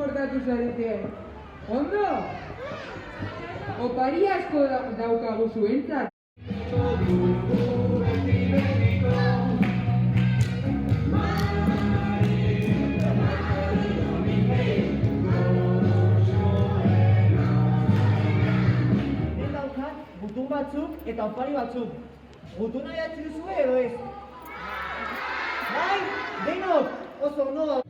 portatu zarete. Ondo? Opari asko daukagu zuentzat. Gutun batzuk eta opari batzuk. Gutuna jatzi duzue edo ez? Bai, denok, oso ondo.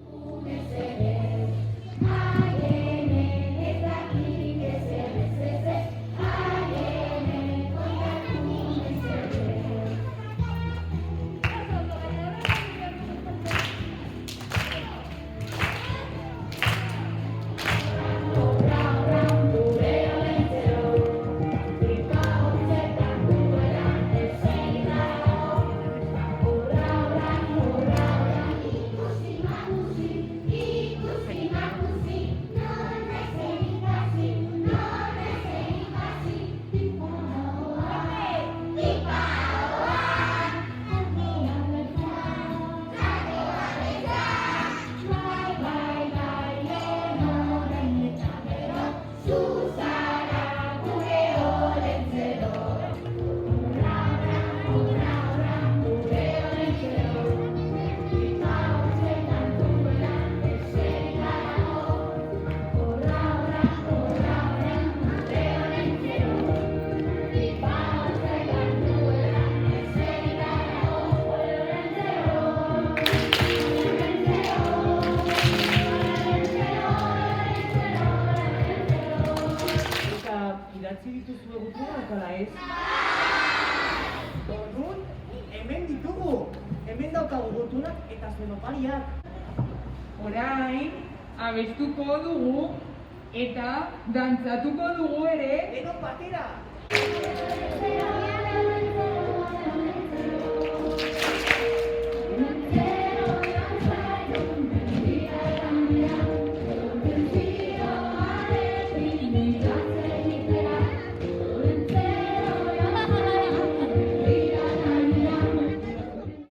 Idatzi dituzue gutunak, ala ez? Orduan, hemen ditugu! Hemen daukagu gutunak eta zuen opariak. Orain, abestuko dugu eta dantzatuko dugu ere. Denok batera!